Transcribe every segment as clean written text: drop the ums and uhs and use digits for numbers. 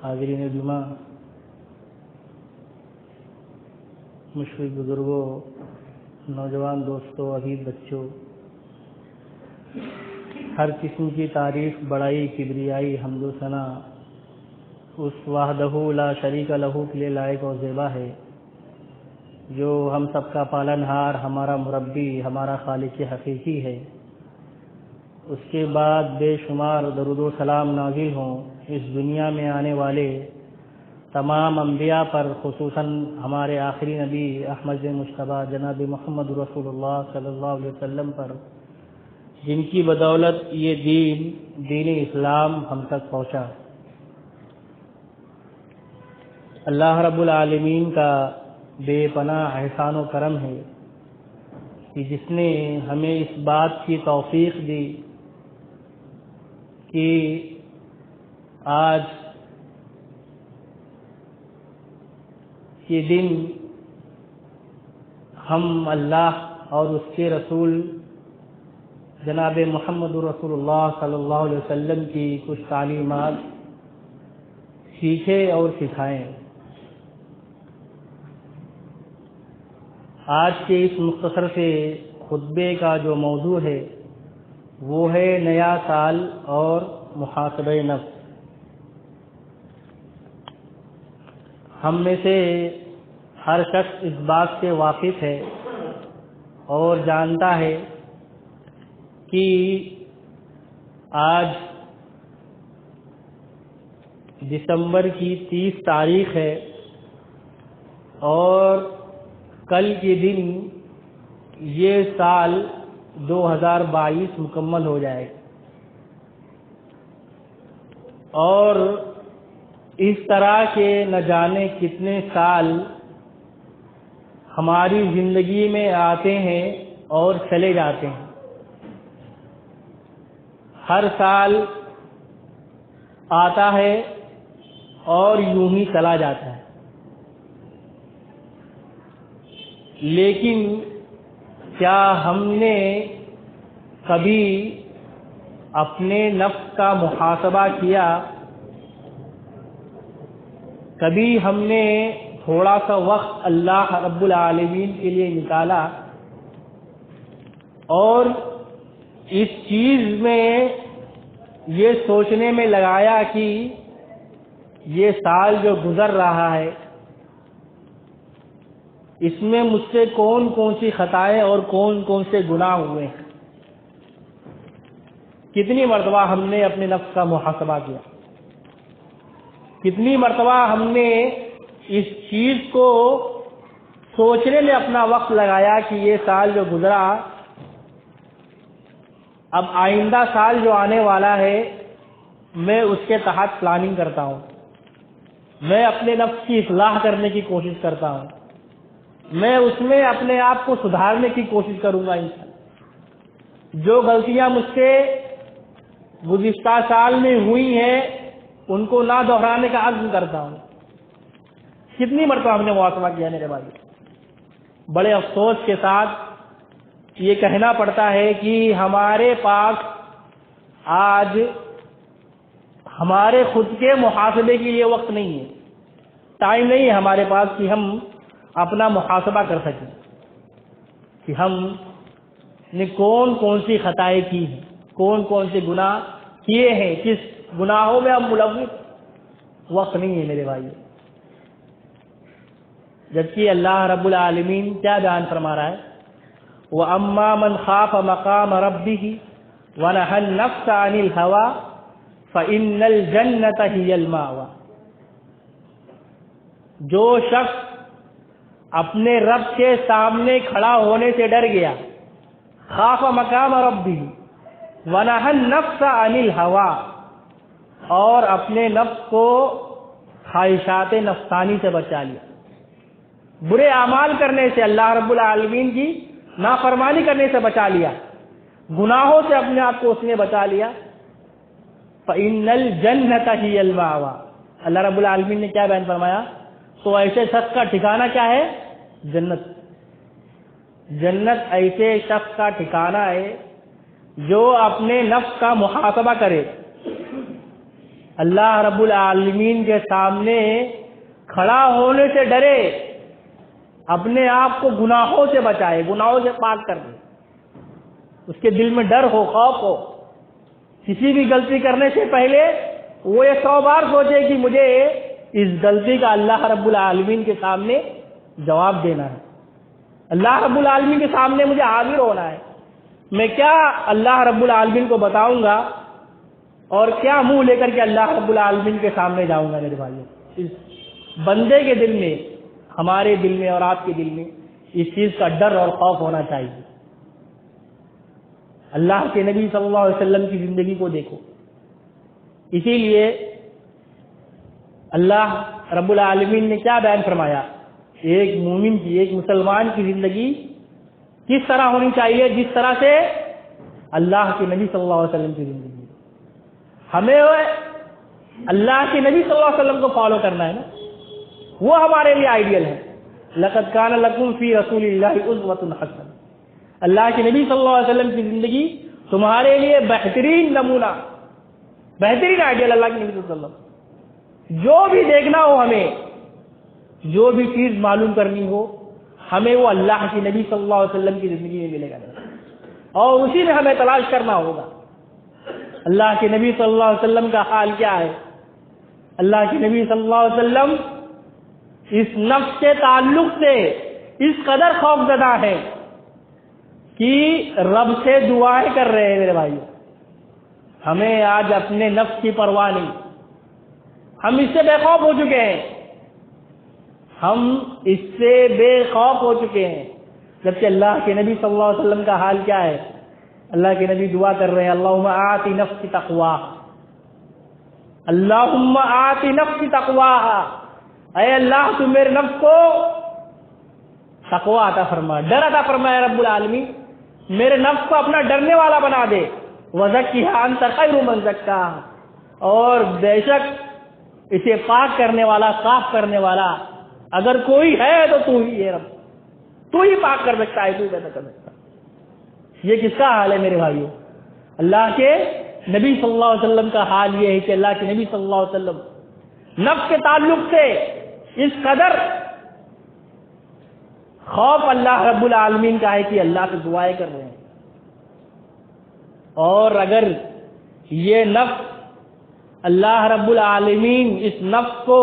حاضرین جمعہ، مشرق بزرگوں، نوجوان دوستوں، عزیز بچوں، ہر قسم کی تعریف، بڑائی، کبریائی، حمد و ثنا اس وحدہ لا شریک لہ کے لیے لائق اور زیبا ہے، جو ہم سب کا پالنہار، ہمارا مربی، ہمارا خالق حقیقی ہے۔ اس کے بعد بے شمار درود و سلام نازل ہوں اس دنیا میں آنے والے تمام انبیاء پر، خصوصاً ہمارے آخری نبی احمد مجتبیٰ جناب محمد رسول اللہ صلی اللہ علیہ وسلم پر، جن کی بدولت یہ دین اسلام ہم تک پہنچا۔ اللہ رب العالمین کا بے پناہ احسان و کرم ہے کہ جس نے ہمیں اس بات کی توفیق دی کہ آج یہ دن ہم اللہ اور اس کے رسول جناب محمد رسول اللہ صلی اللہ علیہ وسلم کی کچھ تعلیمات سیکھیں اور سکھائیں۔ آج کے اس مختصر سے خطبے کا جو موضوع ہے وہ ہے نیا سال اور محاسبہ نفس۔ ہم میں سے ہر شخص اس بات سے واقف ہے اور جانتا ہے کہ آج دسمبر کی 30 تاریخ ہے اور کل کے دن یہ سال 2022 مکمل ہو جائے گا، اور اس طرح کے نہ جانے کتنے سال ہماری زندگی میں آتے ہیں اور چلے جاتے ہیں۔ ہر سال آتا ہے اور یوں ہی چلا جاتا ہے، لیکن کیا ہم نے کبھی اپنے نفس کا محاسبہ کیا؟ کبھی ہم نے تھوڑا سا وقت اللہ رب العالمین کے لیے نکالا اور اس چیز میں یہ سوچنے میں لگایا کہ یہ سال جو گزر رہا ہے اس میں مجھ سے کون کون سی خطائیں اور کون کون سے گناہ ہوئے ہیں؟ کتنی مرتبہ ہم نے اپنے نفس کا محاسبہ کیا؟ کتنی مرتبہ ہم نے اس چیز کو سوچنے میں اپنا وقت لگایا کہ یہ سال جو گزرا، اب آئندہ سال جو آنے والا ہے میں اس کے تحت پلاننگ کرتا ہوں، میں اپنے نفس کی اصلاح کرنے کی کوشش کرتا ہوں، میں اس میں اپنے آپ کو سدھارنے کی کوشش کروں گا انشاءاللہ۔ جو غلطیاں مجھ سے گزشتہ سال میں ہوئی ہیں ان کو نہ دہرانے کا عزم کرتا ہوں۔ کتنی مرتبہ ہم نے محاسبہ کیا میرے بھائی؟ بڑے افسوس کے ساتھ یہ کہنا پڑتا ہے کہ ہمارے پاس آج ہمارے خود کے محاسبے کے لیے وقت نہیں ہے، ٹائم نہیں ہے ہمارے پاس کہ ہم اپنا محاسبہ کر سکیں کہ ہم نے کون کون سی خطائیں کی ہیں، کون کون سے گناہ کیے ہیں، کس گناہوں میں ہم ملوث۔ وقت نہیں ہے میرے بھائی۔ جبکہ اللہ رب العالمین کیا بیان فرما رہا ہے؟ وَأَمَّا مَنْ خَافَ مَقَامَ رَبِّهِ وَنَهَى النَّفْسَ عَنِ الْهَوَىٰ فَإِنَّ الْجَنَّةَ هِيَ الْمَأْوَىٰ۔ جو شخص اپنے رب کے سامنے کھڑا ہونے سے ڈر گیا، خاف مقام ربی ونہى النفس عن الہویٰ، اور اپنے نفس کو خواہشات نفسانی سے بچا لیا، برے اعمال کرنے سے، اللہ رب العالمین کی نافرمانی کرنے سے بچا لیا، گناہوں سے اپنے آپ کو اس نے بچا لیا، فإن الجنة هي المأوى۔ اللہ رب العالمین نے کیا بیان فرمایا؟ تو ایسے شخص کا ٹھکانہ کیا ہے؟ جنت۔ جنت ایسے شخص کا ٹھکانہ ہے جو اپنے نفس کا محاسبہ کرے، اللہ رب العالمین کے سامنے کھڑا ہونے سے ڈرے، اپنے آپ کو گناہوں سے بچائے، گناہوں سے پاک کر دے، اس کے دل میں ڈر ہو، خوف ہو، کسی بھی غلطی کرنے سے پہلے وہ یہ 100 بار سوچے کہ مجھے اس غلطی کا اللہ رب العالمین کے سامنے جواب دینا ہے، اللہ رب العالمین کے سامنے مجھے حاضر ہونا ہے، میں کیا اللہ رب العالمین کو بتاؤں گا اور کیا منہ لے کر کے اللہ رب العالمین کے سامنے جاؤں گا۔ میرے بھائیو، اس بندے کے دل میں، ہمارے دل میں اور آپ کے دل میں اس چیز کا ڈر اور خوف ہونا چاہیے۔ اللہ کے نبی صلی اللہ علیہ وسلم کی زندگی کو دیکھو، اسی لیے اللہ رب العالمین نے کیا بیان فرمایا، ایک مومن کی، ایک مسلمان کی زندگی کس طرح ہونی چاہیے، جس طرح سے اللہ کے نبی صلی اللہ علیہ وسلم کی زندگی۔ ہمیں اللہ کے نبی صلی اللہ علیہ وسلم کو فالو کرنا ہے نا، وہ ہمارے لیے آئیڈیل ہے۔ لقد کان لکم فی رسول اللہ اسوۃ حسنہ، اللہ کے نبی صلی اللہ علیہ وسلم کی زندگی تمہارے لیے بہترین نمونہ، بہترین آئیڈیل اللہ کے نبی صلی اللہ علیہ وسلم۔ جو بھی دیکھنا ہو، ہمیں جو بھی چیز معلوم کرنی ہو، ہمیں وہ اللہ کے نبی صلی اللہ علیہ وسلم کی زندگی میں ملے گا اور اسی میں ہمیں تلاش کرنا ہوگا۔ اللہ کے نبی صلی اللہ علیہ وسلم کا حال کیا ہے؟ اللہ کے نبی صلی اللہ علیہ وسلم اس نفس کے تعلق سے اس قدر خوف زدہ ہے کہ رب سے دعائیں کر رہے ہیں۔ میرے بھائیو، ہمیں آج اپنے نفس کی پرواہ نہیں، ہم اس سے بے خوف ہو چکے ہیں، ہم اس سے بے خوف ہو چکے ہیں، جبکہ اللہ کے نبی صلی اللہ علیہ وسلم کا حال کیا ہے؟ اللہ کے نبی دعا کر رہے ہیں، اللہم آتی نفسی تقواہا، اللہم آتی نفسی تقواہا، اے اللہ تو میرے نفس کو تقوی عطا فرما، ڈر عطا فرما اے رب العالمین، میرے نفس کو اپنا ڈرنے والا بنا دے، وزکیہا انت خیر من زکاہا، اور بے شک اسے پاک کرنے والا، صاف کرنے والا اگر کوئی ہے تو تو ہی ہے رب، تو ہی پاک کر سکتا ہے، تو ہی پیدا کر سکتا ہے۔ یہ کس کا حال ہے میرے بھائیو؟ اللہ کے نبی صلی اللہ علیہ وسلم کا حال یہ ہے کہ اللہ کے نبی صلی اللہ علیہ وسلم نفس کے تعلق سے اس قدر خوف اللہ رب العالمین کا ہے کہ اللہ سے دعائیں کر رہے ہیں، اور اگر یہ نفس اللہ رب العالمین اس نفس کو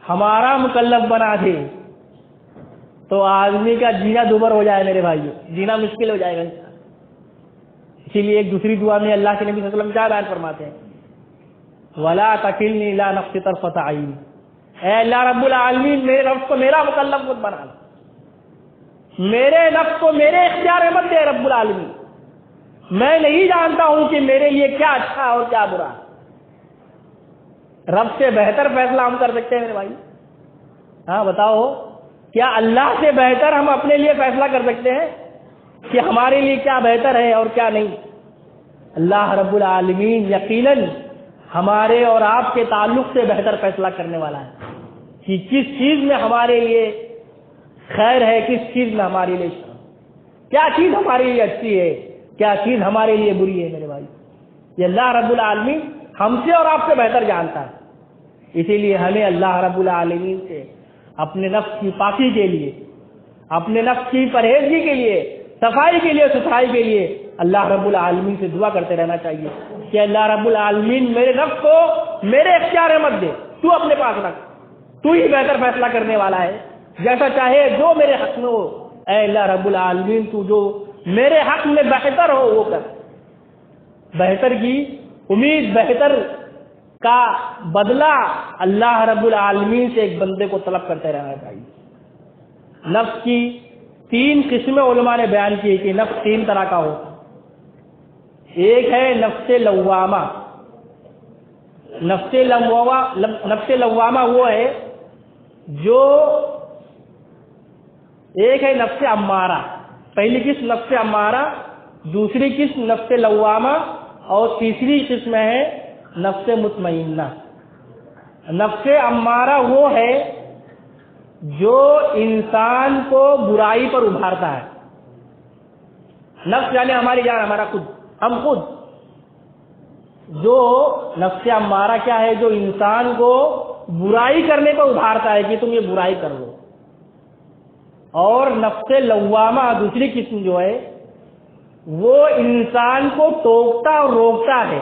ہمارا مکلف بنا دے تو آدمی کا جینا دوبر ہو جائے میرے بھائیو، جینا مشکل ہو جائے گا۔ اسی لیے ایک دوسری دعا میں اللہ کے نبی صلی اللہ علیہ وسلم کیا بیان فرماتے ہیں، وَلَا تَكِلْنِي إِلَىٰ نَفْسِي طَرْفَةَ عَيْنٍ، اے اللہ رب العالمین میرے نفس کو میرا مکلف مت بنا، میرے نفس کو میرے اختیار مت دے رب العالمین، میں نہیں جانتا ہوں کہ میرے لیے کیا اچھا اور کیا برا، رب سے بہتر فیصلہ ہم کر سکتے ہیں میرے بھائی؟ ہاں بتاؤ، کیا اللہ سے بہتر ہم اپنے لیے فیصلہ کر سکتے ہیں کہ ہمارے لیے کیا بہتر ہے اور کیا نہیں؟ اللہ رب العالمین یقیناً ہمارے اور آپ کے تعلق سے بہتر فیصلہ کرنے والا ہے کہ کس چیز میں ہمارے لیے خیر ہے، کس چیز میں ہمارے لیے شر، کیا چیز ہمارے لیے اچھی ہے، کیا چیز ہمارے لیے بری ہے میرے بھائی۔ یہ اللہ رب العالمین ہم سے اور آپ سے بہتر جانتا ہے، اسی لیے ہمیں اللہ رب العالمین سے اپنے نفس کی پاکی کے لیے، اپنے نفس کی پرہیزگی کے لیے، صفائی کے لیے، ستھرائی کے لیے اللہ رب العالمین سے دعا کرتے رہنا چاہیے کہ اللہ رب العالمین میرے نفس کو میرے اختیار مت دے، تو اپنے پاس رکھ، تو ہی بہتر فیصلہ کرنے والا ہے، جیسا چاہے جو میرے حق میں ہو، اے اللہ رب العالمین تو جو میرے حق میں بہتر ہو وہ کر۔ بہتر کی امید، بہتر کا بدلہ اللہ رب العالمین سے ایک بندے کو طلب کرتے رہنا چاہیے۔ نفس کی 3 قسمیں علماء نے بیان کی کہ نفس 3 طرح کا ہوتا ہے۔ ایک ہے نفس لوامہ، نفس لوامہ وہ ہے جو، ایک ہے نفس امارہ، پہلی قسم نفس امارہ، دوسری قسم نفس لوامہ، اور تیسری قسم ہے نفس مطمئنہ۔ نفس امارہ وہ ہے جو انسان کو برائی پر ابھارتا ہے، نفس یعنی ہماری جان، ہمارا خود، ہم خود جو نفس امارہ کیا ہے؟ جو انسان کو برائی کرنے کو ابھارتا ہے کہ تم یہ برائی کر لو. اور نفس لوامہ دوسری قسم جو ہے وہ انسان کو ٹوکتا اور روکتا ہے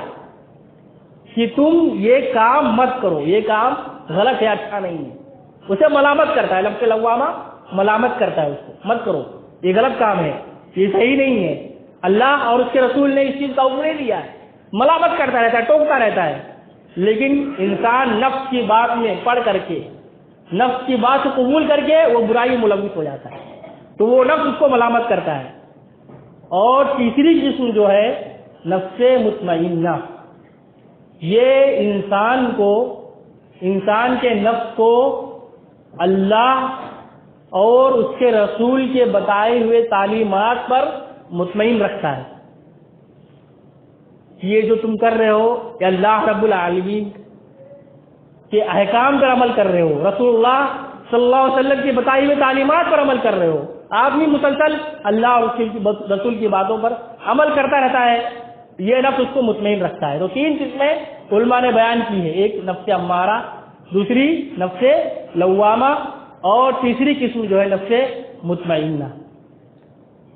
کہ تم یہ کام مت کرو، یہ کام غلط ہے، اچھا نہیں ہے. اسے ملامت کرتا ہے. نفس لوامہ ملامت کرتا ہے اس کو، مت کرو، یہ غلط کام ہے، یہ صحیح نہیں ہے، اللہ اور اس کے رسول نے اس چیز کا حکم نہیں دیا ہے. ملامت کرتا رہتا ہے، ٹوکتا رہتا ہے. لیکن انسان نفس کی بات میں پڑھ کر کے، نفس کی بات کو قبول کر کے وہ برائی ملوث ہو جاتا ہے، تو وہ نفس اس کو ملامت کرتا ہے. اور تیسری قسم جو ہے نفس مطمئنہ، یہ انسان کے نفس کو اللہ اور اس کے رسول کے بتائے ہوئے تعلیمات پر مطمئن رکھتا ہے. یہ جو تم کر رہے ہو کہ اللہ رب العالمین کے احکام پر عمل کر رہے ہو، رسول اللہ صلی اللہ علیہ وسلم کی بتائی ہوئے تعلیمات پر عمل کر رہے ہو. آدمی مسلسل اللہ اور رسول کی باتوں پر عمل کرتا رہتا ہے، یہ نفس اس کو مطمئن رکھتا ہے. تو تین قسمیں علماء نے بیان کی ہیں، ایک نفس امارہ، دوسری نفس لوامہ، اور تیسری قسم جو ہے نفس مطمئنہ.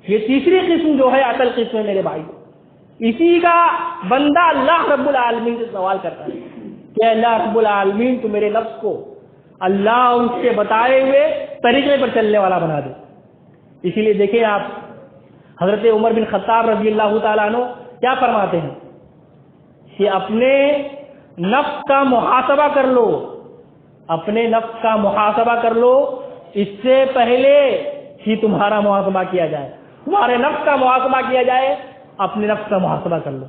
یہ تیسری قسم جو ہے اصل قسم ہے میرے بھائی. اسی کا بندہ اللہ رب العالمین سے سوال کرتا ہے کہ اللہ رب العالمین تو میرے نفس کو اللہ اور اس کے بتائے ہوئے طریقے پر چلنے والا بنا دے. اسی لیے دیکھیں آپ حضرت عمر بن خطاب رضی اللہ تعالیٰ عنہ کیا فرماتے ہیں کہ اپنے نفس کا محاسبہ کر لو، اپنے نفس کا محاسبہ کر لو اس سے پہلے کہ تمہارا محاسبہ کیا جائے. تمہارے نفس کا محاسبہ کیا جائے، اپنے نفس کا محاسبہ کر لو.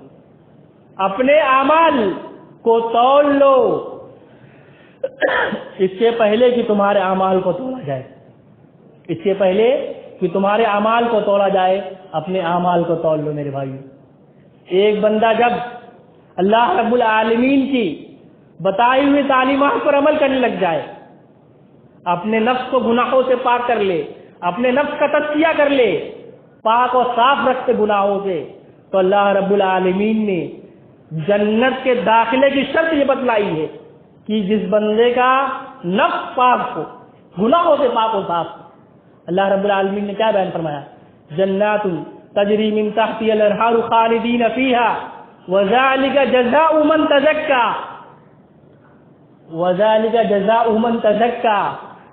اپنے اعمال کو تول لو اس سے پہلے کہ تمہارے اعمال کو تولا جائے. اس سے پہلے کہ تمہارے اعمال کو تولا جائے اپنے اعمال کو تول لو میرے بھائیو. ایک بندہ جب اللہ رب العالمین کی بتائی ہوئی تعلیمات پر عمل کرنے لگ جائے، اپنے نفس کو گناہوں سے پاک کر لے، اپنے نفس کا تزکیہ کر لے، پاک اور صاف رکھتے گناہوں سے، تو اللہ رب العالمین نے جنت کے داخلے کی شرط یہ بتلائی ہے کہ جس بندے کا نفس پاک ہو، گناہوں سے پاک و صاف ہو. اللہ رب العالمین نے کیا بیان فرمایا؟ جنات تجری من تحتها الانہار خالدین فیها وذلک جزاء من تزکا، وذلک جزاء من تزکا.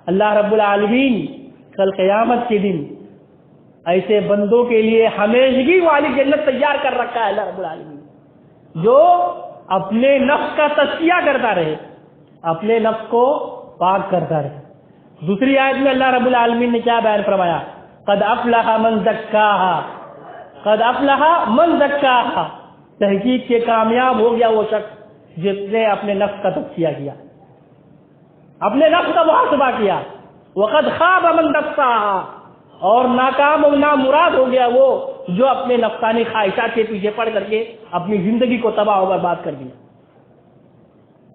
اللہ رب العالمین کل قیامت کے دن ایسے بندوں کے لیے ہمیشگی والی جنت تیار کر رکھا ہے اللہ رب العالمین، جو اپنے نفس کا تزکیہ کرتا رہے، اپنے نفس کو پاک کرتا رہے. دوسری آیت میں اللہ رب العالمین نے کیا بیان فرمایا؟ قد افلح من زکاہا، قد افلح من زکاہا. تحقیق کے کامیاب ہو گیا وہ شخص جس نے اپنے نفس کا تزکیہ کیا، اپنے نفس کا محاسبہ کیا. وقد خاب من دساہا، اور ناکام و نامراد ہو گیا وہ جو اپنے نفسانی خواہشات کے پیچھے پڑ کر کے اپنی زندگی کو تباہ و برباد کر دیا.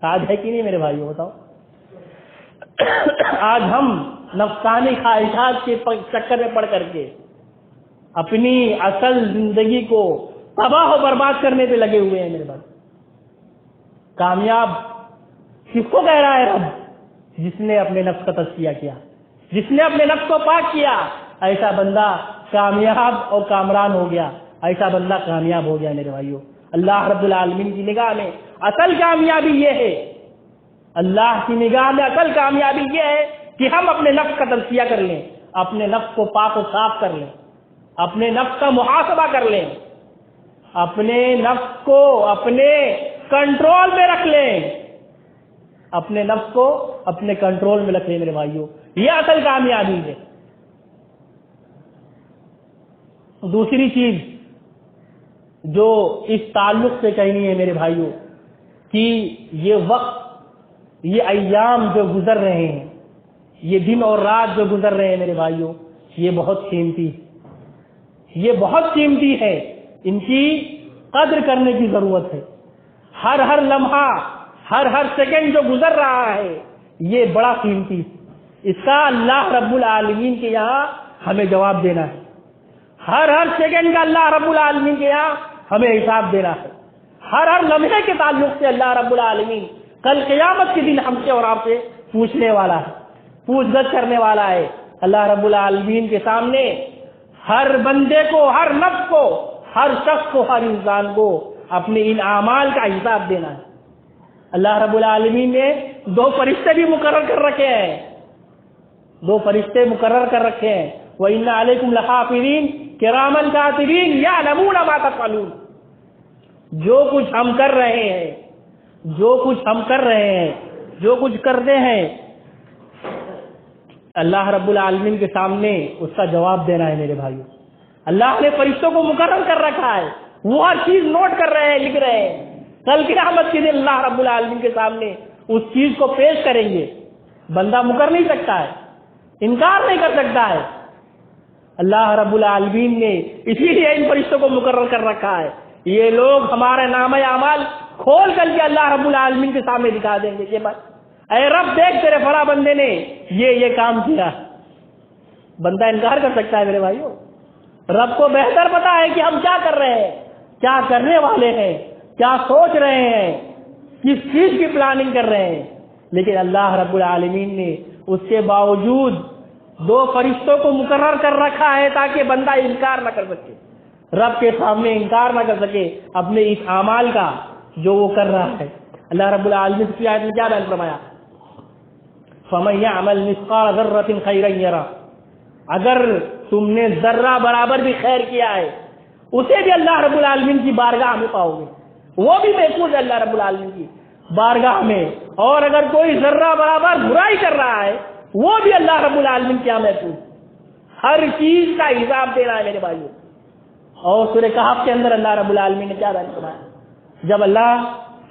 آج ہے کہ نہیں میرے بھائیو؟ بتاؤ. آج ہم نفسانی خواہشات کے چکر میں پڑ کر کے اپنی اصل زندگی کو تباہ و برباد کرنے پہ لگے ہوئے ہیں میرے بھائی. کامیاب کس کو کہہ رہا ہے رب؟ جس نے اپنے نفس کا تزکیہ کیا، جس نے اپنے نفس کو پاک کیا، ایسا بندہ کامیاب اور کامران ہو گیا، ایسا بندہ کامیاب ہو گیا میرے بھائیو. اللہ رب العالمین کی نگاہ میں اصل کامیابی یہ ہے، اللہ کی نگاہ میں اصل کامیابی یہ ہے کہ ہم اپنے نفس کا تزکیہ کر لیں، اپنے نفس کو پاک و صاف کر لیں، اپنے نفس کا محاسبہ کر لیں، اپنے نفس کو اپنے کنٹرول میں رکھ لیں، اپنے نفس کو اپنے کنٹرول میں رکھ لیں میرے بھائیو. یہ اصل کامیابی ہے. دوسری چیز جو اس تعلق سے کہنی ہے میرے بھائیو کہ یہ وقت، یہ ایام جو گزر رہے ہیں، یہ دن اور رات جو گزر رہے ہیں میرے بھائیو، یہ بہت قیمتی ہے، یہ بہت قیمتی ہے. ان کی قدر کرنے کی ضرورت ہے. ہر لمحہ، ہر سیکنڈ جو گزر رہا ہے یہ بڑا قیمتی ہے. اس کا اللہ رب العالمین کے یہاں ہمیں جواب دینا ہے. ہر سیکنڈ کا اللہ رب العالمین کے یہاں ہمیں حساب دینا ہے. ہر لمحے کے تعلق سے اللہ رب العالمین کل قیامت کے دن ہم سے اور آپ سے پوچھنے والا ہے، پوچھ گچھ کرنے والا ہے۔ اللہ رب العالمین کے سامنے ہر بندے کو، ہر نفس کو، ہر شخص کو، ہر انسان کو اپنے ان اعمال کا حساب دینا ہے۔ اللہ رب العالمین نے 2 فرشتے بھی مقرر کر رکھے ہیں، 2 فرشتے مقرر کر رکھے ہیں۔ وَإِنَّ عَلَيْكُمْ لَحَافِظِينَ كِرَامًا كَاتِبِينَ يَعْلَمُونَ مَا تَفْعَلُونَ۔ جو کچھ ہم کر رہے ہیں، جو کچھ ہم کر رہے ہیں، جو کچھ کرتے ہیں، اللہ رب العالمین کے سامنے اس کا جواب دینا ہے میرے بھائیو۔ اللہ نے فرشتوں کو مقرر کر رکھا ہے، وہ ہر چیز نوٹ کر رہے ہیں، لکھ رہے ہیں۔ کل قیامت کے دن اللہ رب العالمین کے سامنے اس چیز کو پیش کریں گے۔ بندہ مکر نہیں سکتا ہے، انکار نہیں کر سکتا ہے۔ اللہ رب العالمین نے اسی لیے ان فرشتوں کو مقرر کر رکھا ہے، یہ لوگ ہمارے نامہ اعمال کھول کر کے اللہ رب العالمین کے سامنے دکھا دیں گے کہ بس اے رب دیکھ تیرے فلاں بندے نے یہ کام کیا۔ بندہ انکار کر سکتا ہے میرے بھائیو؟ رب کو بہتر پتا ہے کہ ہم کیا کر رہے ہیں، کیا کرنے والے ہیں، کیا سوچ رہے ہیں، کس چیز کی پلاننگ کر رہے ہیں۔ لیکن اللہ رب العالمین نے اس کے باوجود 2 فرشتوں کو مقرر کر رکھا ہے تاکہ بندہ انکار نہ کر سکے، رب کے سامنے انکار نہ کر سکے اپنے اس اعمال کا جو وہ کر رہا ہے۔ اللہ رب العالمین کی آیت میں کیا بیان فرمایا؟ فَمَن يَعْمَلْ مِثْقَالَ ذَرَّةٍ خَيْرًا يَرَهُ۔ اگر تم نے ذرہ برابر بھی خیر کیا ہے، اسے بھی اللہ رب العالمین کی بارگاہ میں پاؤ گے، وہ بھی محفوظ ہے اللہ رب العالمین کی بارگاہ میں۔ اور اگر کوئی ذرہ برابر برائی کر رہا ہے، وہ بھی اللہ رب العالمین کیا محفوظ۔ ہر چیز کا حساب دینا ہے میرے بھائیو۔ اور سورہ کہف کے اندر اللہ رب العالمین نے کیا بیان فرمایا؟ جب اللہ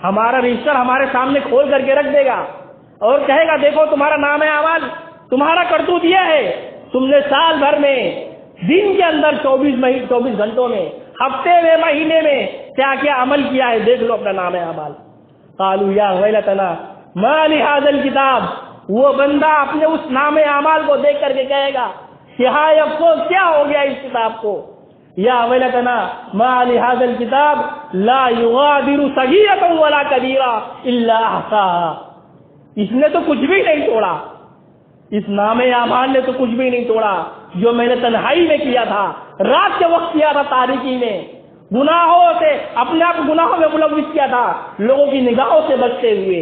ہمارا رجسٹر ہمارے سامنے کھول کر کے رکھ دے گا اور کہے گا دیکھو تمہارا نام اعمال، تمہارا کرتوت یہ ہے، تم نے سال بھر میں، دن کے اندر 24 گھنٹوں میں، ہفتے میں، مہینے میں کیا کیا عمل کیا ہے، دیکھ لو اپنا نام اعمال۔ قالوا یا ویلتنا ما لہذا الکتاب، وہ بندہ اپنے اس نام اعمال کو دیکھ کر کے کہے گا کہ ہائے افسوس کیا ہو گیا اس کتاب کو، یا ویلتنا ما لہذا الکتاب لا یغادر صغیرۃ ولا کبیرۃ الا احصاها۔ اس نے تو کچھ بھی نہیں توڑا، اس نام اعمال نے تو کچھ بھی نہیں توڑا جو میں نے تنہائی میں کیا تھا، رات کے وقت کیا تھا، تاریکی میں، گناہوں سے اپنے آپ گناہوں میں ملوث کیا تھا، لوگوں کی نگاہوں سے بچتے ہوئے،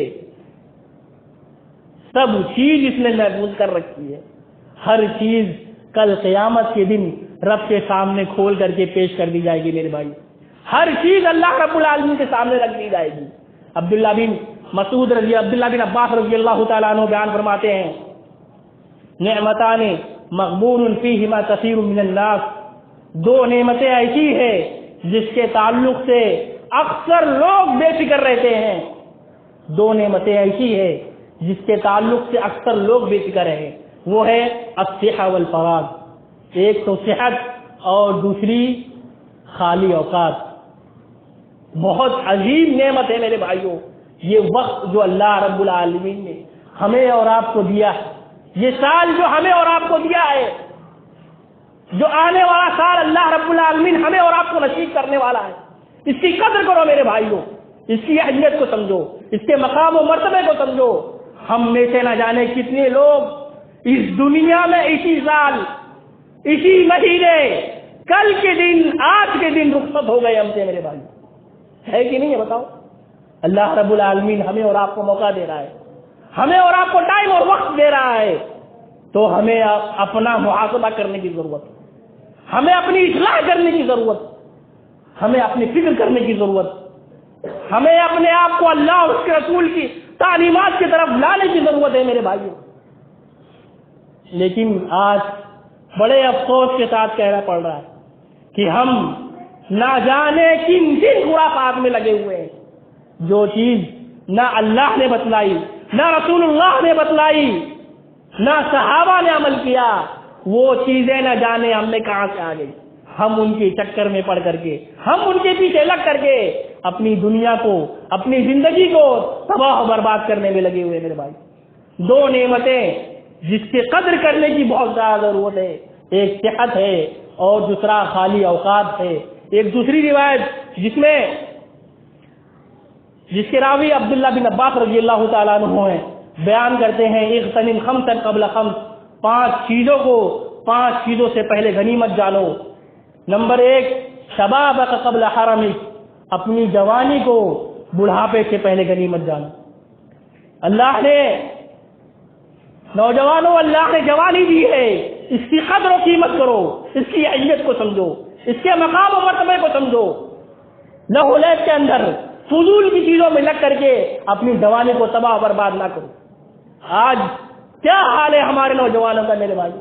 سب چیز اس نے محفوظ کر رکھی ہے۔ ہر چیز کل قیامت کے دن رب کے سامنے کھول کر کے پیش کر دی جائے گی میرے بھائی، ہر چیز اللہ رب العالمین کے سامنے رکھ دی جائے گی۔ عبداللہ بن عباس رضی اللہ تعالیٰ عنہ بیان فرماتے ہیں، نعمتان مغبون فیہما کثیر من الناس، 2 نعمتیں ایسی ہے جس کے تعلق سے اکثر لوگ بے فکر رہتے ہیں، 2 نعمتیں ایسی ہے جس کے تعلق سے اکثر لوگ بے فکر ہیں، وہ ہے الصحہ والفراغ، ایک تو صحت اور دوسری خالی اوقات۔ بہت عظیم نعمت ہے میرے بھائیوں یہ وقت جو اللہ رب العالمین نے ہمیں اور آپ کو دیا ہے، یہ سال جو ہمیں اور آپ کو دیا ہے، جو آنے والا سال اللہ رب العالمین ہمیں اور آپ کو نصیب کرنے والا ہے، اس کی قدر کرو میرے بھائیوں، اس کی اہمیت کو سمجھو، اس کے مقام و مرتبے کو سمجھو۔ ہم میں سے نہ جانے کتنے لوگ اس دنیا میں اسی سال، اسی مہینے، کل کے دن، آج کے دن رخصت ہو گئے ہم سے میرے بھائی، ہے کہ نہیں ہے بتاؤ؟ اللہ رب العالمین ہمیں اور آپ کو موقع دے رہا ہے، ہمیں اور آپ کو ٹائم اور وقت دے رہا ہے، تو ہمیں اپنا محاسبہ کرنے کی ضرورت ہے، ہمیں اپنی اصلاح کرنے کی ضرورت، ہمیں اپنی فکر کرنے کی ضرورت، ہمیں اپنے آپ کو اللہ اور اس کے رسول کی تعلیمات کی طرف لانے کی ضرورت ہے میرے بھائیوں۔ لیکن آج بڑے افسوس کے ساتھ کہنا پڑ رہا ہے کہ ہم نہ جانے کن خرافات میں لگے ہوئے ہیں، جو چیز نہ اللہ نے بتلائی، نہ رسول اللہ نے بتلائی، نہ صحابہ نے عمل کیا، وہ چیزیں نہ جانے ہم میں کہاں سے آ گئی، ہم ان کے چکر میں پڑ کر کے، ہم ان کے پیچھے لگ کر کے اپنی دنیا کو، اپنی زندگی کو تباہ و برباد کرنے میں لگے ہوئے میرے بھائی۔ 2 نعمتیں جس کی قدر کرنے کی بہت زیادہ ضرورت ہے، ایک صحت ہے اور دوسرا خالی اوقات ہے۔ ایک دوسری روایت جس میں جس کے راوی عبداللہ بن عباس رضی اللہ تعالیٰ عنہ ہیں، بیان کرتے ہیں اغتنم خمسا قبل خمس، 5 چیزوں سے پہلے غنیمت جانو۔ نمبر 1 شبابک قبل حرمک، اپنی جوانی کو بڑھاپے سے پہلے غنیمت جانو۔ اللہ نے نوجوانوں، اللہ نے جوانی دی ہے، اس کی قدر و قیمت کرو، اس کی اہمیت کو سمجھو، اس کے مقام و مرتبے کو سمجھو۔ لہو لعب کے اندر فضول کی چیزوں میں لگ کر کے اپنی جوانی کو تباہ برباد نہ کرو۔ آج کیا حال ہے ہمارے نوجوانوں کا میرے بھائی،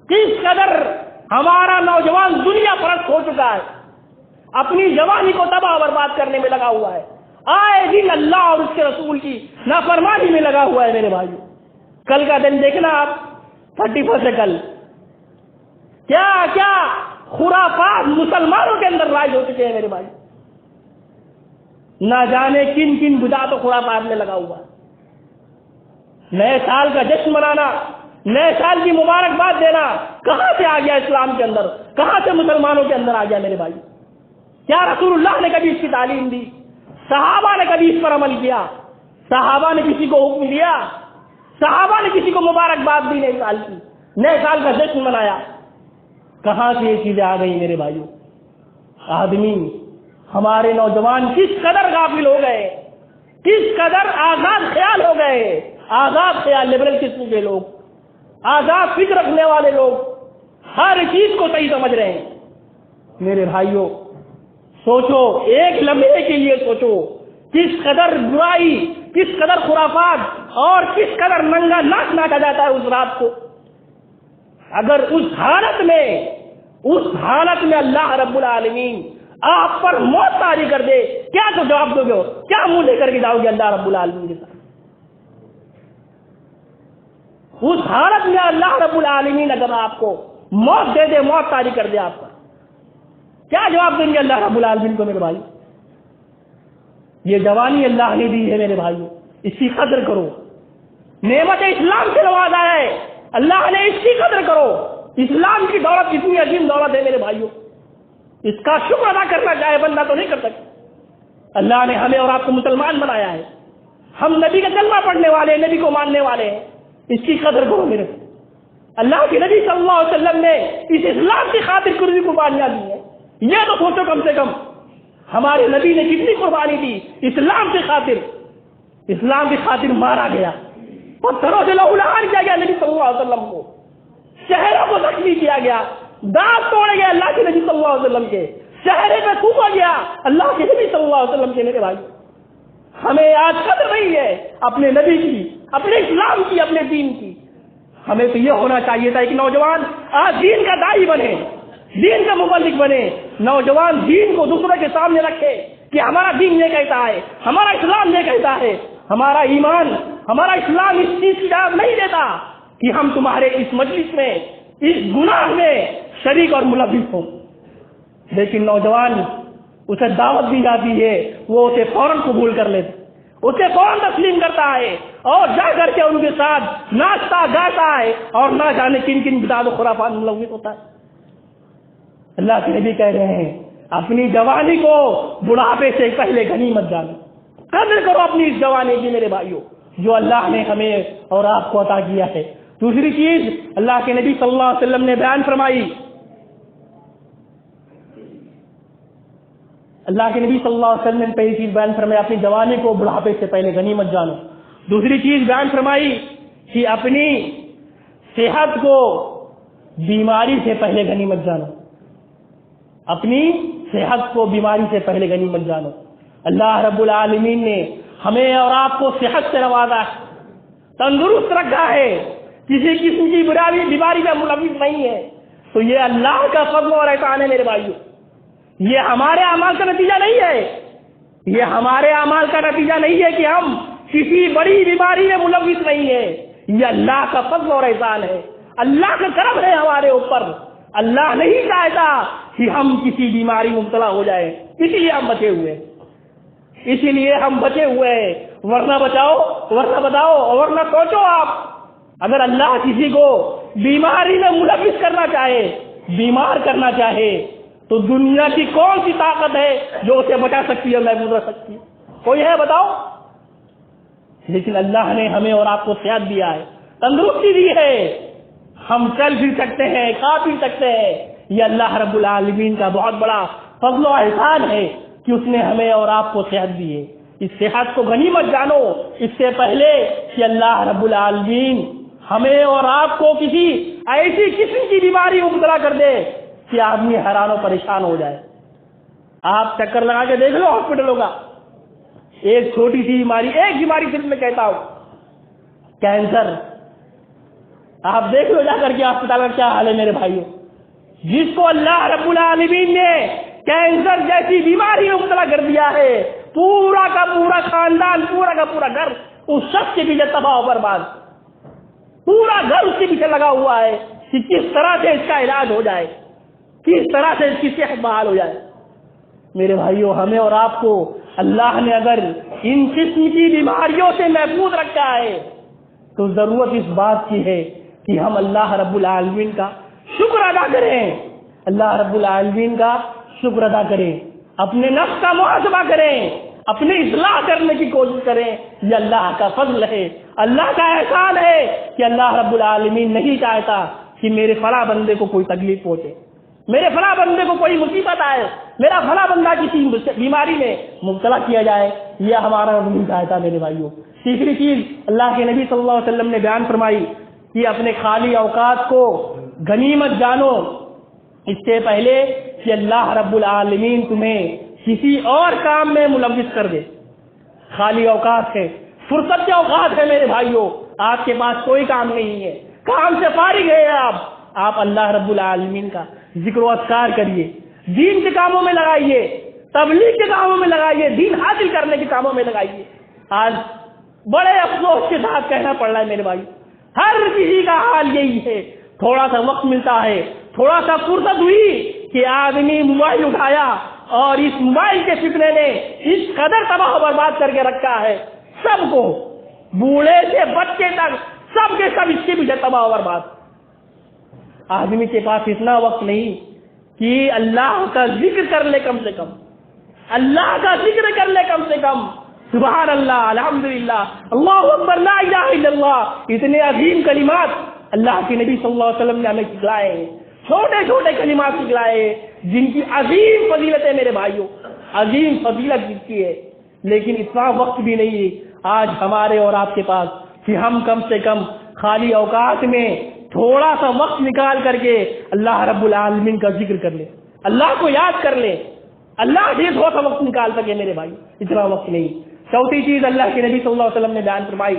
کس قدر ہمارا نوجوان دنیا پرست ہو چکا ہے، اپنی جوانی کو تباہ برباد کرنے میں لگا ہوا ہے، آئے دن اللہ اور اس کے رسول کی نافرمانی میں لگا ہوا ہے میرے بھائی۔ کل کا دن دیکھنا آپ، 31 سے کل کیا کیا خرافات مسلمانوں کے اندر رائج ہو چکے ہیں میرے بھائی، نہ جانے کن کن بدعت و خرافات میں لگا ہوا ہے۔ نئے سال کا جشن منانا، نئے سال کی مبارکباد دینا کہاں سے آ گیا اسلام کے اندر، کہاں سے مسلمانوں کے اندر آ گیا میرے بھائی؟ کیا رسول اللہ نے کبھی اس کی تعلیم دی؟ صحابہ نے کبھی اس پر عمل کیا؟ صحابہ نے کسی کو حکم دیا؟ صحابہ نے کسی کو مبارکباد دی نئے سال کی، نئے سال کا جشن منایا؟ کہاں سے یہ چیزیں آ گئی میرے بھائیوں؟ آدمی، ہمارے نوجوان کس قدر غافل ہو گئے، کس قدر آزاد خیال ہو گئے، آزاد خیال، لبرل قسم کے لوگ، آزاد فکر رکھنے والے لوگ ہر چیز کو صحیح سمجھ رہے ہیں۔ میرے بھائیوں سوچو، ایک لمحے کے لیے سوچو، کس قدر برائی، کس قدر خرافات اور کس قدر ننگا ناچ ناچا جاتا ہے اس رات کو۔ اگر اس حالت میں اللہ رب العالمین آپ پر موت طاری کر دے، کیا تو جواب دو گے؟ کیا منہ لے کر کے جاؤ گے اللہ رب العالمین کے ساتھ؟ اس حالت میں اللہ رب العالمین اگر آپ کو موت دے دے، موت طاری کر دے آپ پر، کیا جواب دیں گے اللہ رب العالمین کو میرے بھائی؟ یہ جوانی اللہ نے دی ہے میرے بھائی، اس کی قدر کرو۔ نعمت اسلام سے نوازا ہے اللہ نے، اس کی قدر کرو۔ اسلام کی دولت اتنی عظیم دولت ہے میرے بھائیوں، اس کا شکر ادا کرنا چاہے بندہ تو نہیں کر سکتا۔ اللہ نے ہمیں اور آپ کو مسلمان بنایا ہے، ہم نبی کا کلمہ پڑھنے والے ہیں، نبی کو ماننے والے ہیں، اس کی قدر کرو میرے۔ اللہ کے نبی صلی اللہ علیہ وسلم نے اس اسلام کی خاطر کتنی قربانیاں دی ہیں، یہ تو سوچو کم سے کم ہمارے نبی نے کتنی قربانی دی اسلام کی خاطر۔ اسلام کی خاطر مارا گیا، پتھروں سے لہو لہان کیا گیا نبی صلی اللہ علیہ وسلم کو، شہروں کو زخمی کیا گیا، دانت توڑے گئے اللہ کے نبی صلی اللہ علیہ وسلم کے، چہرے پہ تھوکا گیا اللہ کے نبی صلی اللہ علیہ وسلم کے۔ میرے بھائی ہمیں آج قدر نہیں ہے اپنے نبی کی، اپنے اسلام کی، اپنے دین کی۔ ہمیں تو یہ ہونا چاہیے تھا کہ نوجوان آج دین کا داعی بنے، دین کا مبلغ بنے، نوجوان دین کو دوسرے کے سامنے رکھے کہ ہمارا دین یہ کہتا ہے، ہمارا اسلام یہ کہتا ہے، ہمارا ایمان، ہمارا اسلام اس چیز کی اجازت نہیں دیتا کہ ہم تمہارے اس مجلس میں، اس گناہ میں شریک اور ملوث ہوں۔ لیکن نوجوان، اسے دعوت دی جاتی ہے، وہ اسے فوراً قبول کر لیتے، اسے فوراً تسلیم کرتا ہے اور جا کر کے ان کے ساتھ ناچتا گاتا ہے اور نہ جانے کن کن بدعت و خرافات میں ملوث ہوتا ہے۔ اللہ کے نبی کہہ رہے ہیں اپنی جوانی کو بڑھاپے سے پہلے غنیمت جانو، قدر کرو اپنی اس جوانی کی میرے بھائیوں جو اللہ نے ہمیں اور آپ کو عطا کیا ہے۔ دوسری چیز اللہ کے نبی صلی اللہ علیہ وسلم نے بیان فرمائی، اللہ کے نبی صلی اللہ علیہ وسلم نے پہلی چیز بیان فرمائی اپنی جوانی کو بڑھاپے سے پہلے غنیمت جانو۔ دوسری چیز بیان فرمائی کہ اپنی صحت کو بیماری سے پہلے غنیمت جانو، اپنی صحت کو بیماری سے پہلے غنیمت جانو۔ اللہ رب العالمین نے ہمیں اور آپ کو صحت سے نوازا ہے، تندرست رکھا ہے، کسی قسم کی بیماری میں ملوث نہیں ہے، تو یہ اللہ کا فضل اور احسان ہے میرے بھائیوں۔ یہ ہمارے اعمال کا نتیجہ نہیں ہے، یہ ہمارے اعمال کا نتیجہ نہیں ہے کہ ہم کسی بڑی بیماری میں ملوث نہیں ہے، یہ اللہ کا فضل اور احسان ہے، اللہ کا کرم ہے ہمارے اوپر۔ اللہ نہیں چاہتا کہ ہم کسی بیماری مبتلا ہو جائے، اسی لیے ہم بچے ہوئے، اسی لیے ہم بچے ہوئے ہیں۔ ورنہ بچاؤ، ورنہ بتاؤ، ورنہ سوچو آپ، اگر اللہ کسی کو بیماری میں ملوث کرنا چاہے، بیمار کرنا چاہے، تو دنیا کی کون سی طاقت ہے جو اسے بچا سکتی ہے، محفوظ رکھ سکتی ہے؟ کوئی ہے بتاؤ؟ لیکن اللہ نے ہمیں اور آپ کو صحت دیا ہے، تندرستی دی ہے، ہم چل پھر سکتے ہیں، کھا پی سکتے ہیں. یہ اللہ رب العالمین کا بہت بڑا فضل و احسان ہے کہ اس نے ہمیں اور آپ کو صحت دی ہے. اس صحت کو غنیمت جانو، اس سے پہلے کہ اللہ رب العالمین ہمیں اور آپ کو کسی ایسی قسم کی بیماری مبتلا کر دے کہ آدمی حیران و پریشان ہو جائے. آپ چکر لگا کے دیکھ لو ہاسپٹلوں کا، ایک چھوٹی سی بیماری، ایک بیماری صرف میں کہتا ہوں، کینسر. آپ دیکھ لو جا کر کے ہسپتال کا کیا حال ہے میرے بھائیوں. جس کو اللہ رب العالمین نے کینسر جیسی بیماری میں مبتلا کر دیا ہے، پورا کا پورا خاندان، پورا کا پورا گھر اس شخص کے پیچھے تباہ و برباد، پورا گھر اس کے پیچھے لگا ہوا ہے کہ کس طرح سے اس کا علاج ہو جائے، کس طرح سے اس کی صحت بحال ہو جائے. میرے بھائیوں، ہمیں اور آپ کو اللہ نے اگر ان قسم کی بیماریوں سے محفوظ رکھا ہے تو ضرورت اس بات کی ہے کہ ہم اللہ رب العالمین کا شکر ادا کریں، اللہ رب العالمین کا شکر ادا کریں، اپنے نفس کا محاسبہ کریں، اپنی اصلاح کرنے کی کوشش کریں. یہ اللہ کا فضل ہے، اللہ کا احسان ہے کہ اللہ رب العالمین نہیں چاہتا کہ میرے فلاں بندے کو کوئی تکلیف پہنچے، میرے فلاں بندے کو کوئی مصیبت آئے، میرا فلاں بندہ کسی بیماری میں مبتلا کیا جائے. یہ ہمارا رب نہیں چاہتا میرے بھائیوں. تیسری چیز اللہ کے نبی صلی اللہ علیہ وسلم نے بیان فرمائی کہ اپنے خالی اوقات کو غنیمت جانو، اس سے پہلے کہ اللہ رب العالمین تمہیں کسی اور کام میں ملوث کر دے. خالی اوقات ہے، فرصت کے اوقات ہے میرے بھائیوں، آپ کے پاس کوئی کام نہیں ہے، کام سے فارغ ہے آپ اللہ رب العالمین کا ذکر و اذکار کریے، دین کے کاموں میں لگائیے، تبلیغ کے کاموں میں لگائیے، دین حاصل کرنے کے کاموں میں لگائیے. آج بڑے افسوس کے ساتھ کہنا پڑ رہا ہے میرے بھائی، ہر کسی کا حال یہی ہے. تھوڑا سا وقت ملتا ہے، تھوڑا سا فرصت ہوئی کہ آدمی موبائل اٹھایا اور اس موبائل کے فتنے نے اس قدر تباہ و برباد کر کے رکھا ہے، سب کو، بوڑھے سے بچے تک، سب کے سب اس کے پیچھے تباہ و برباد. آدمی کے پاس اتنا وقت نہیں کہ اللہ کا ذکر کر لے، کم سے کم اللہ کا ذکر کر لے، کم سے کم سبحان اللہ، الحمدللہ، اللہ اکبر، لا الہ الا اللہ. اتنے عظیم کلمات اللہ کے نبی صلی اللہ علیہ وسلم نے ہمیں سکھلائے ہیں، چھوٹے چھوٹے کلمات سکھلائے جن کی عظیم فضیلت ہے میرے بھائیوں، عظیم فضیلت جس کی ہے. لیکن اتنا وقت بھی نہیں ہے آج ہمارے اور آپ کے پاس کہ ہم کم سے کم خالی اوقات میں تھوڑا سا وقت نکال کر کے اللہ رب العالمین کا ذکر کر لیں، اللہ کو یاد کر لیں، اللہ سے تھوڑا سا وقت نکال سکے میرے بھائی، اتنا وقت نہیں. چوتھی چیز اللہ کے نبی صلی اللہ علیہ وسلم نے بیان فرمائی،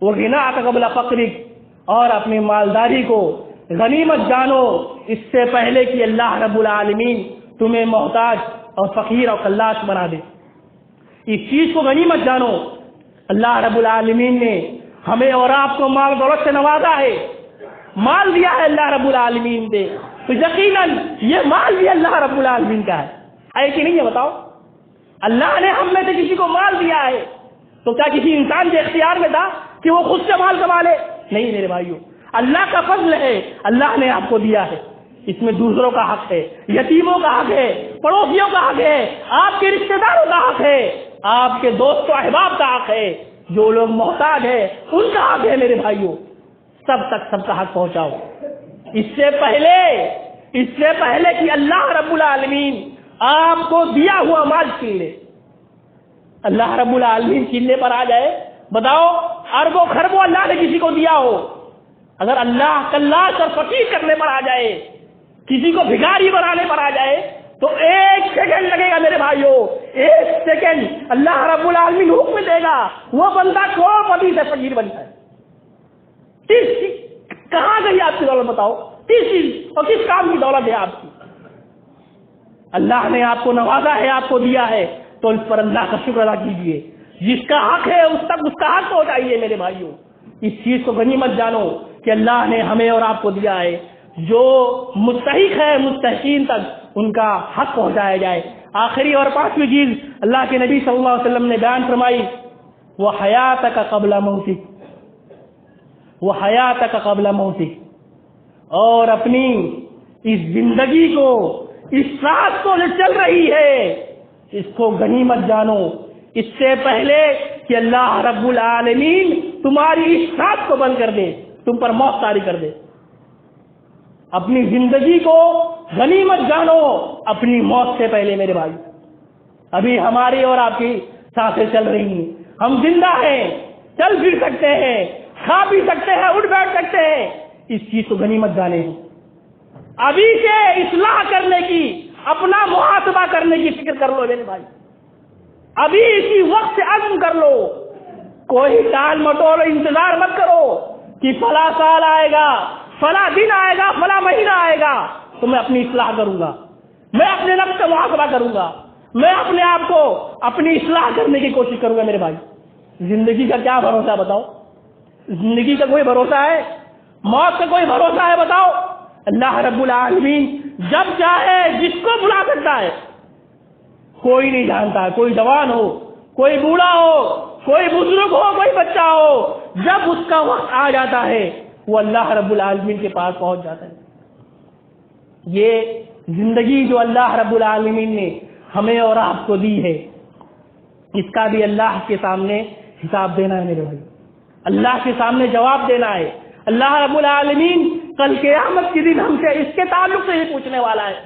وہ غناک قبل فقرک، اور اپنی مالداری کو غنیمت جانو اس سے پہلے کہ اللہ رب العالمین تمہیں محتاج اور فقیر اور خلاص بنا دے. اس چیز کو غنیمت جانو. اللہ رب العالمین نے ہمیں اور آپ کو مال دولت سے نوازا ہے، مال دیا ہے اللہ رب العالمین نے، تو یقیناً یہ مال بھی اللہ رب العالمین کا ہے کہ نہیں ہے؟ بتاؤ، اللہ نے ہم میں سے کسی کو مال دیا ہے تو کیا کسی انسان کے اختیار میں تھا کہ وہ خود سے مال کما لے؟ نہیں میرے بھائیوں، اللہ کا فضل ہے، اللہ نے آپ کو دیا ہے. اس میں دوسروں کا حق ہے، یتیموں کا حق ہے، پڑوسیوں کا حق ہے، آپ کے رشتہ داروں کا حق ہے، آپ کے دوست و احباب کا حق ہے، جو لوگ محتاج ہیں ان کا حق ہے میرے بھائیوں. سب تک سب کا حق پہنچاؤ. اس سے پہلے کہ اللہ رب العالمین آپ کو دیا ہوا مال چھین لے، اللہ رب العالمین چھیننے پر آ جائے. بتاؤ، اربوں خربوں اللہ نے کسی کو دیا ہو، اگر اللہ کلاش اور فقیر کرنے پر آ جائے، کسی کو بھکاری بنانے پر آ جائے تو ایک سیکنڈ لگے گا میرے بھائیوں، ایک سیکنڈ اللہ رب العالمین حکم دے گا، وہ بندہ کروڑپتی سے فقیر بن جائے. کہاں گئی آپ کی دولت؟ بتاؤ، کس چیز اور کس کام کی دولت ہے آپ کی؟ اللہ نے آپ کو نوازا ہے، آپ کو دیا ہے، تو اس پر اللہ کا شکر ادا کیجیے. جس کا حق ہے اس تک اس کا حق پہنچائیے میرے بھائیوں. اس چیز کو غنیمت جانو کہ اللہ نے ہمیں اور آپ کو دیا ہے، جو مستحق ہے مستحقین تک ان کا حق پہنچایا جائے. آخری اور پانچویں چیز اللہ کے نبی صلی اللہ علیہ وسلم نے بیان فرمائی، وہ حیاتک قبل موتک، وہ حیاتک قبل موتک، اور اپنی اس زندگی کو، اس سانس کو جو چل رہی ہے، اس کو غنیمت جانو اس سے پہلے کہ اللہ رب العالمین تمہاری اس ساتھ کو بند کر دے، تم پر موت طاری کر دے۔ اپنی زندگی کو غنیمت جانو اپنی موت سے پہلے میرے بھائی۔ ابھی ہماری اور آپ کی سانسیں چل رہی ہیں، ہم زندہ ہیں، چل پھر سکتے ہیں، کھا پی سکتے ہیں، اٹھ بیٹھ سکتے ہیں، اس چیز کو غنیمت جانے۔ ابھی سے اصلاح کرنے کی، اپنا محاسبہ کرنے کی فکر کر لو میرے بھائی، ابھی اسی وقت سے عزم کر لو۔ کوئی ٹال مٹول انتظار مت کرو کہ فلاں سال آئے گا، فلاں دن آئے گا، فلاں مہینہ آئے گا تو میں اپنی اصلاح کروں گا، میں اپنے نفس کا محاسبہ کروں گا، میں اپنے آپ کو اپنی اصلاح کرنے کی کوشش کروں گا۔ میرے بھائی زندگی کا کیا بھروسہ ہے بتاؤ؟ زندگی کا کوئی بھروسہ ہے؟ موت کا کوئی بھروسہ ہے بتاؤ؟ اللہ رب العالمین جب چاہے جس کو بلا سکتا ہے، کوئی نہیں جانتا، کوئی جوان ہو، کوئی بوڑھا ہو، کوئی بزرگ ہو، کوئی بچہ ہو، جب اس کا وقت آ جاتا ہے وہ اللہ رب العالمین کے پاس پہنچ جاتا ہے۔ یہ زندگی جو اللہ رب العالمین نے ہمیں اور آپ کو دی ہے، اس کا بھی اللہ کے سامنے حساب دینا ہے میرے بھائی، اللہ کے سامنے جواب دینا ہے۔ اللہ رب العالمین کل قیامت کے دن ہم سے اس کے تعلق سے ہی پوچھنے والا ہے۔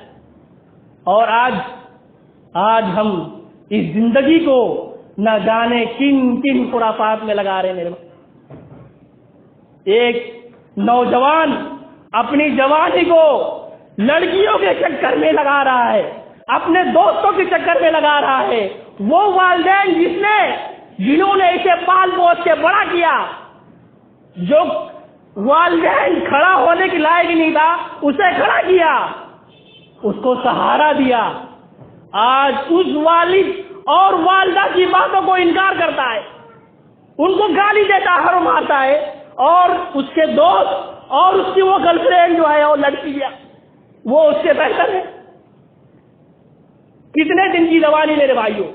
اور آج ہم اس زندگی کو نہ جانے کن کن خرافات میں لگا رہے ہیں میرے بھائی۔ ایک نوجوان اپنی جوانی کو لڑکیوں کے چکر میں لگا رہا ہے، اپنے دوستوں کے چکر میں لگا رہا ہے۔ وہ والدین جنہوں نے اسے پال پوس کے بڑا کیا، جو والدین کھڑا ہونے کے لائق نہیں تھا اسے کھڑا کیا، اس کو سہارا دیا، آج اس والد اور والدہ کی باتوں کو انکار کرتا ہے، ان کو گالی دیتا ہے اور مارتا ہے، اور اس کے دوست اور اس کی وہ گرل فرینڈ جو ہے وہ لڑکی ہے وہ اس سے بہتر ہے۔ کتنے دن کی جوانی میرے بھائیوں،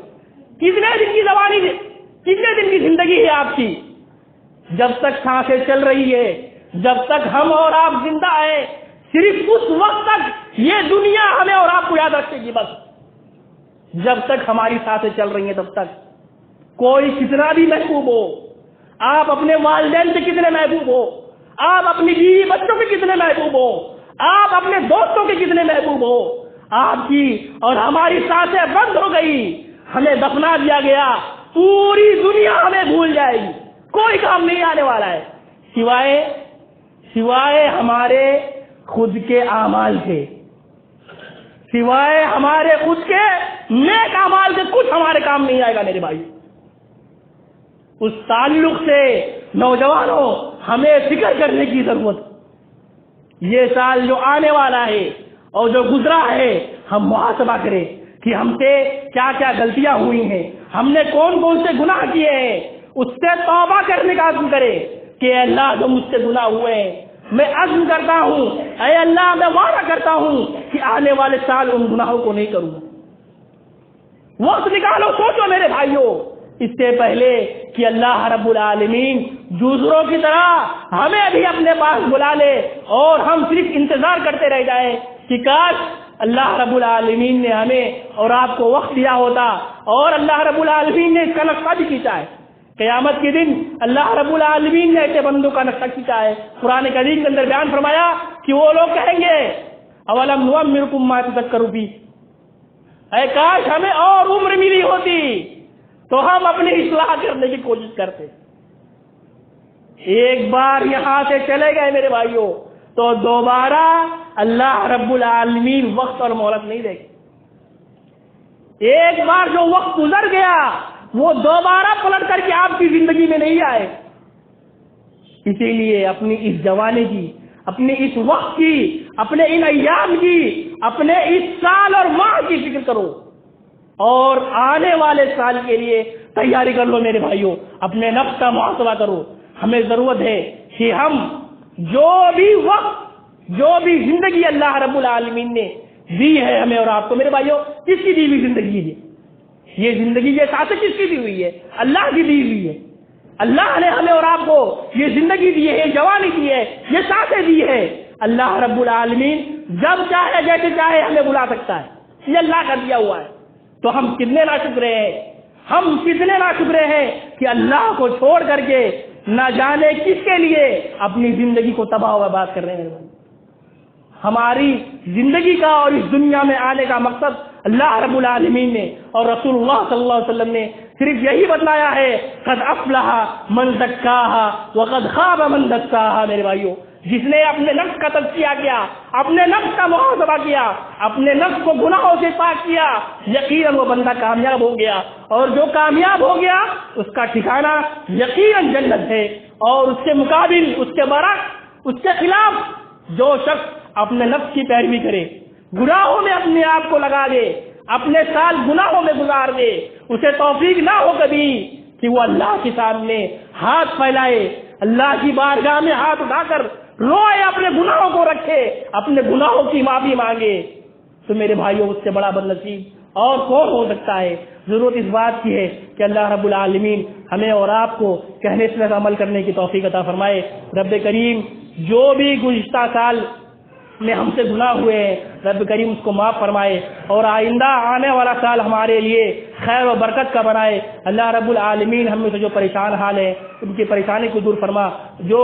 کتنے دن کی جوانی، کتنے دن کی زندگی ہے آپ کی؟ جب تک سانسیں چل رہی ہے، جب تک ہم اور آپ زندہ ہیں، صرف اس وقت تک یہ دنیا ہمیں اور آپ کو یاد رکھے گی بس۔ جب تک ہماری سانسیں چل رہی ہیں تب تک کوئی کتنا بھی محبوب ہو، آپ اپنے والدین سے کتنے محبوب ہو، آپ اپنی بیوی بچوں کے کتنے محبوب ہو، آپ اپنے دوستوں کے کتنے محبوب ہو، آپ کی اور ہماری سانسیں بند ہو گئی، ہمیں دفنا دیا گیا، پوری دنیا ہمیں بھول جائے گی، کوئی کام نہیں آنے والا ہے سوائے ہمارے خود کے اعمال سے، سوائے ہمارے خود کے نیک اعمال سے کچھ ہمارے کام نہیں آئے گا میرے بھائی۔ اس تعلق سے نوجوانوں ہمیں فکر کرنے کی ضرورت۔ یہ سال جو آنے والا ہے اور جو گزرا ہے، ہم محاسبہ کریں کہ ہم سے کیا کیا غلطیاں ہوئی ہیں، ہم نے کون کون سے گناہ کیے ہیں، اس سے توبہ کرنے کا عزم کرے کہ اے اللہ جو مجھ سے گناہ ہوئے ہیں، میں عزم کرتا ہوں، اے اللہ میں وعدہ کرتا ہوں کہ آنے والے سال ان گناہوں کو نہیں کروں گا۔ وقت نکالو، سوچو میرے بھائیوں، اس سے پہلے کہ اللہ رب العالمین دوسروں کی طرح ہمیں بھی اپنے پاس بلا لے اور ہم صرف انتظار کرتے رہ جائیں کہ کاش اللہ رب العالمین نے ہمیں اور آپ کو وقت دیا ہوتا۔ اور اللہ رب العالمین نے اس کا نقشہ بھی کھینچا ہے، قیامت کے دن اللہ رب العالمین نے ایسے بندوں کا نقشہ کھینچا ہے۔ قرآن کریم کے اندر بیان فرمایا کہ وہ لوگ کہیں گے اولم نعمرکم ما تذکروا فیہ، اے کاش ہمیں اور عمر ملی ہوتی تو ہم اپنی اصلاح کرنے کی کوشش کرتے۔ ایک بار یہاں سے چلے گئے میرے بھائیوں تو دوبارہ اللہ رب العالمین وقت اور مہلت نہیں دے گی۔ ایک بار جو وقت گزر گیا وہ دوبارہ پلٹ کر کے آپ کی زندگی میں نہیں آئے۔ اسی لیے اپنی اس جوانی کی، اپنے اس وقت کی، اپنے ان ایام کی، اپنے اس سال اور ماہ کی فکر کرو اور آنے والے سال کے لیے تیاری کر لو میرے بھائیوں۔ اپنے نفس کا محاسبہ کرو۔ ہمیں ضرورت ہے کہ ہم جو بھی وقت، جو بھی زندگی اللہ رب العالمین نے دی ہے ہمیں اور آپ کو میرے بھائیوں، کس کی دی ہوئی زندگی ہے یہ زندگی؟ یہ سانسیں کس کی دی ہوئی ہے؟ اللہ کی دی ہوئی ہے۔ اللہ نے ہمیں اور آپ کو یہ زندگی دی ہے، جوانی دی ہے، یہ سانسیں دی ہے۔ اللہ رب العالمین جب چاہے جیسے چاہے ہمیں بلا سکتا ہے، یہ اللہ کا دیا ہوا ہے۔ تو ہم کتنے ناشکر ہیں، ہم کتنے ناشکرے ہیں کہ اللہ کو چھوڑ کر کے نہ جانے کس کے لیے اپنی زندگی کو تباہ و برباد کر رہے ہیں۔ ہماری زندگی کا اور اس دنیا میں آنے کا مقصد اللہ رب العالمین نے اور رسول اللہ صلی اللہ علیہ وسلم نے صرف یہی بتلایا ہے، قد افلح من زکاہا وقد خاب من دساہا۔ میرے بھائیوں، جس نے اپنے نفس کا تزکیہ کیا، اپنے نفس کا محاسبہ کیا، اپنے نفس کو گناہوں سے پاک کیا، یقیناً وہ بندہ کامیاب ہو گیا، اور جو کامیاب ہو گیا اس کا ٹھکانہ یقیناً جنت ہے۔ اور اس کے مقابل، اس کے برعکس، اس کے خلاف جو شخص اپنے نفس کی پیروی کرے، گناہوں میں اپنے آپ کو لگا دے، اپنے سال گناہوں میں گزار دے، اسے توفیق نہ ہو کبھی کہ وہ اللہ کے سامنے ہاتھ پھیلائے، اللہ کی بارگاہ میں ہاتھ اٹھا کر روئے، اپنے گناہوں کو رکھے، اپنے گناہوں کی معافی مانگے، تو میرے بھائیوں اس سے بڑا بد نصیب اور کون ہو سکتا ہے؟ ضرورت اس بات کی ہے کہ اللہ رب العالمین ہمیں اور آپ کو کہنے سے عمل کرنے کی توفیق عطا فرمائے۔ رب کریم جو بھی گزشتہ سال میں ہم سے گناہ ہوئے ہیں، رب کریم اس کو معاف فرمائے، اور آئندہ آنے والا سال ہمارے لیے خیر و برکت کا بنائے۔ اللہ رب العالمین ہم میں سے جو پریشان حال ہے ان کی پریشانی کو دور فرما، جو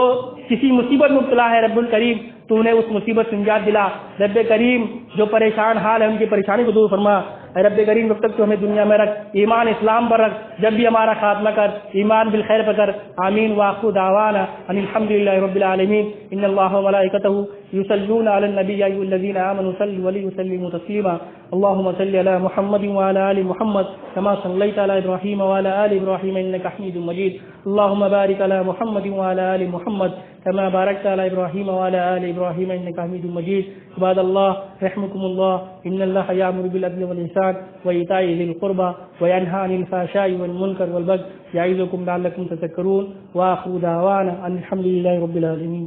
کسی مصیبت میں مبتلا ہے رب الکریم تو انہیں اس مصیبت سے نجات دلا۔ رب کریم جو پریشان حال ہے ان کی پریشانی کو دور فرما۔ اے رب کریم جب تک تو ہمیں دنیا میں رکھ، ایمان اسلام پر رکھ، جب بھی ہمارا خاتمہ کر ایمان بالخیر پر کر۔ آمین وآخر دعوانا ان الحمد للہ رب العالمین۔ ان اللہ وملائکتہ یصلون علی النبی یا ایھا الذین آمنوا صلوا علیہ وسلموا تسلیما۔ اللهم صل علی محمد وعلى آل محمد كما صليت على ابراہیم وعلى آل ابراہیم انك حمید مجید۔ اللهم بارک علی محمد وعلى آل محمد كما باركت على ابراہیم وعلى آل ابراہیم انك حمید مجید۔ عباد اللہ رحمكم اللہ، ان اللہ یأمر بالعدل والإحسان وإیتاء ذی القربى وینہی عن الفحشاء والمنکر والبغی یعظکم لعلکم تذکرون۔ وآخر دعوانا ان الحمد للہ رب العالمین۔